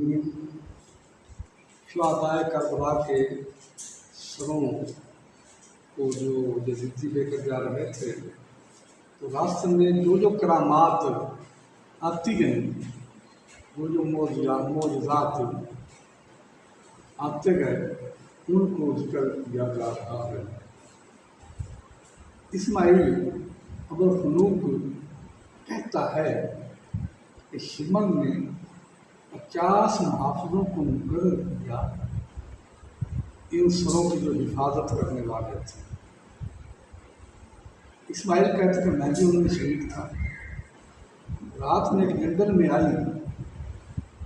المسلمین شہدائے کربلا کے سروں کو جو یزیدی لے کر جا رہے تھے تو راستے میں جو کرامات آتی گئیں، جو معجزات آتے گئے، ان کو ذکر کیا جا رہا ہے۔ اسماعیل ابوالفنوک کہتا ہے کہ شمر نے 50 محافظوں کو مقرر کیا، ان سروں کی جو حفاظت کرنے والے تھے۔ اسماعیل کہتے کہ میں بھی ان میں شریک تھا۔ رات میں ایک جنگل میں آئی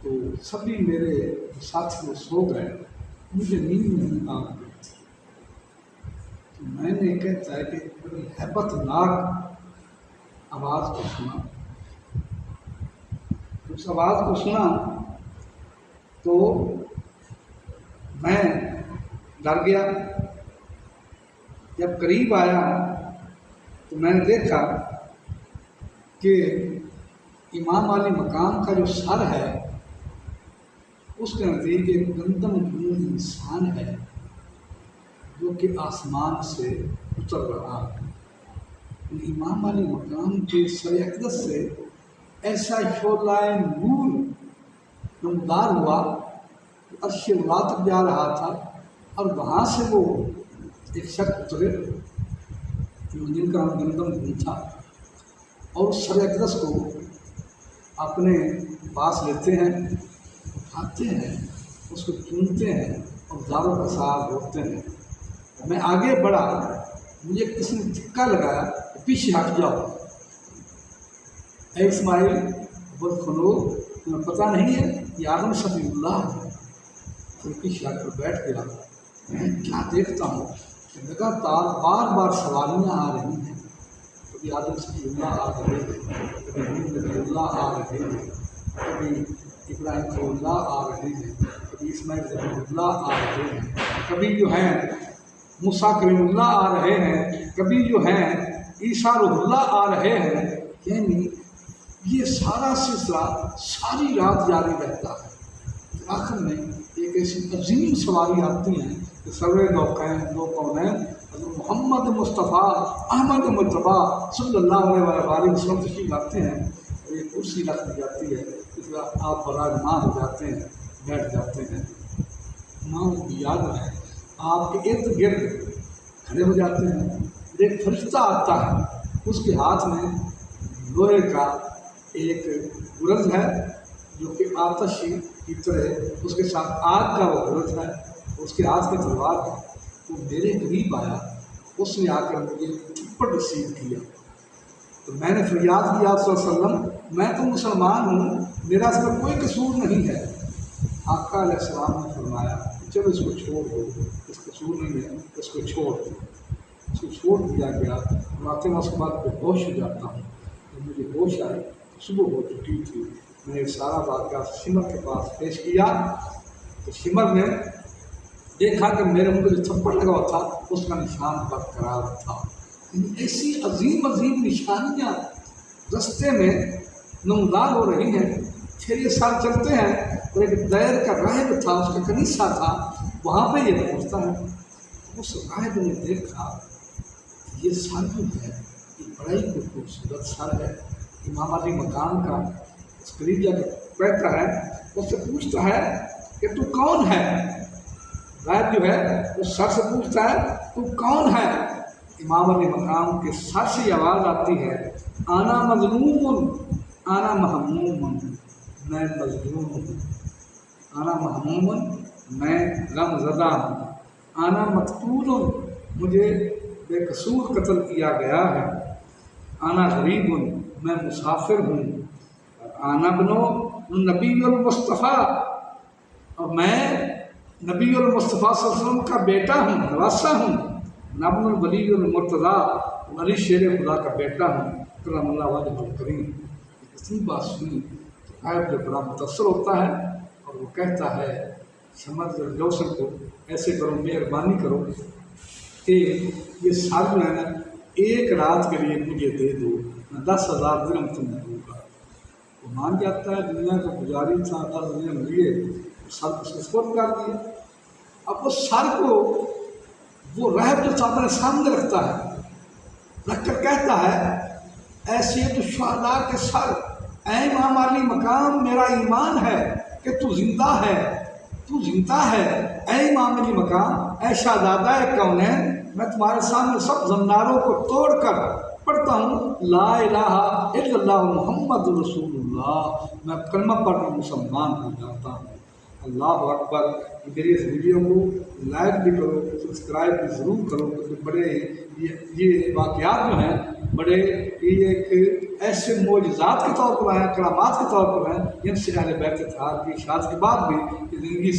تو سبھی میرے ساتھی سو گئے، مجھے نیند نہیں آ رہی تھی۔ تو میں نے کہتا ہے کہ بڑی ہیبت ناک آواز کو سنا۔ اس آواز کو سنا تو میں ڈر گیا۔ جب قریب آیا تو میں نے دیکھا کہ امام علی مقام کا جو سر ہے اس کے نزدیک ایک گندم گون انسان ہے جو کہ آسمان سے اتر رہا ہے۔ امام علی مقام کے سر اقدس سے ایسا شعلہ نور نمودار ہوا کہ عرش اولا تک جا رہا تھا، اور وہاں سے وہ ایک شخص اترے جن کا نام گندم گون تھا، اور سر اقدس کو اپنے پاس لیتے ہیں، اٹھاتے ہیں، اس کو چونتے ہیں اور داروں کا ساتھ ہوتے ہیں۔ میں آگے بڑھا، مجھے کسی نے دھکا لگایا کہ پیچھے ہٹ جاؤ۔ اے اسماعیل ابوالفنوک، تمہیں پتہ نہیں ہے یہ آدم صفی اللہ ہے؟ پھر پیچھے ہٹ کر بیٹھ گیا۔ میں کیا دیکھتا ہوں کہ لگاتار بار سواریاں آ رہی ہیں، کبھی آدم صفی اللہ آ رہے ہیں، کبھی نبی اللہ آ رہے ہیں، کبھی ابراہیم خلیل اللہ آ رہے ہیں، کبھی اسماعیل ذبیح اللہ آ رہے ہیں، کبھی جو ہیں موسیٰ کلیم اللہ آ رہے ہیں، کبھی جو ہیں عیسیٰ روح اللہ آ رہے ہیں۔ یعنی یہ سارا سلسلہ ساری رات جاری رہتا ہے۔ آخر میں ایک ایسی عظیم سواری آتی ہیں کہ سرور دو کونین حضرت محمد مصطفیٰ احمد مجتبیٰ صلی اللہ علیہ وسلم تشریف لاتے ہیں، اور یہ کرسی رکھ دی جاتی ہے، اس طرح آپ براجمان ہو جاتے ہیں، بیٹھ جاتے ہیں۔ امام کی یاد ہے، آپ کے ارد گرد کھڑے ہو جاتے ہیں۔ ایک فرشتہ آتا ہے، اس کے ہاتھ میں لوہے کا ایک گرز ہے جو کہ آتش کی طرح، اس کے ساتھ آگ کا وہ گرز ہے، اس کے ہاتھ میں تلوار ہے۔ وہ میرے قریب آیا، اس نے آ کر مجھے تھپڑ رسیو کیا، تو میں نے فریاد کیا صلی اللہ علیہ وسلم، میں تو مسلمان ہوں، میرا اس میں کوئی قصور نہیں ہے۔ آقا علیہ السلام نے فرمایا چلو اس کو چھوڑ دو، اس قصور نہیں ہے، اس کو چھوڑ دو۔ اس کو چھوڑ دیا گیا۔ رات میں اس کے بعد بے ہوش ہو جاتا ہوں۔ جب مجھے ہوش آئی صبح ہو چکی تھی۔ میں نے سارا واقعہ شمر کے پاس پیش کیا تو شمر نے دیکھا کہ میرے منہ جو تھپڑ لگا ہوا تھا اس کا نشان برقرار تھا۔ ایسی عظیم نشانیاں رستے میں نمودار ہو رہی ہیں۔ پھر یہ سال چلتے ہیں اور ایک دیر کا راہب تھا، اس کا کنیسہ تھا، وہاں پہ یہ پہنچتا ہے۔ اس راہب نے دیکھا یہ سر جو ہے یہ بڑا ہی خوبصورت سر ہے امام علی مقام کا۔ اس قریب جا کے بیٹھتا ہے، اس سے پوچھتا ہے کہ تو کون ہے؟ راہب جو ہے اس سر سے پوچھتا ہے تو کون ہے؟ امام علی مقام کے سر سے آواز آتی ہے، آنا مظلوم آنا محموم، میں مظلوم ہوں، آنا محموم میں غم زدہ ہوں، آنا مقتول مجھے بے قصور قتل کیا گیا ہے، آنا غریب میں مسافر ہوں، آنا بنو نبی المصطفیٰ اور میں نبی المصطفیٰ صلی اللہ علیہ وسلم کا بیٹا ہوں، نواسہ ہوں، نبن الولی المرتضیٰ علی شیر خدا کا بیٹا ہوں، کرم اللہ وجہ الکریم۔ اتنی بات سنی تو عائد جو بڑا متاثر ہوتا ہے اور وہ کہتا ہے شمر جوسن کو ایسے کرو، مہربانی کرو کہ یہ سر جو ہے نا ایک رات کے لیے مجھے دے دو، میں 10,000 درہم تمہیں دوں گا۔ تو مان جاتا ہے دنیا کا پجاری تھا، اللہ دنیا میں لیے سر کو سپرد کر دیا. اب وہ سر کو وہ رہب جو اپنے سامنے رکھتا ہے، رکھ کر کہتا ہے اے سید الشہداء کے سر، اے امام علی مقام، میرا ایمان ہے کہ تو زندہ ہے، تو زندہ ہے. اے امام علی مقام، اے شہزادہ کونین، میں تمہارے سامنے سب زناروں کو توڑ کر پڑھتا ہوں لا الہ الا اللہ محمد رسول اللہ، میں کلمہ پڑھ کر مسلمان ہو جاتا ہوں. اللہ اکبر. میری اس ویڈیو کو لائک بھی کرو، سبسکرائب بھی ضرور کرو، کیونکہ بڑے یہ واقعات جو ہیں بڑے یہ ایک ایسے معجزات کے طور پر ہیں، کرامات کے طور پر ہیں، جن سے اہل بیت اطہار کی اشاعت کے بعد بھی یہ زندگی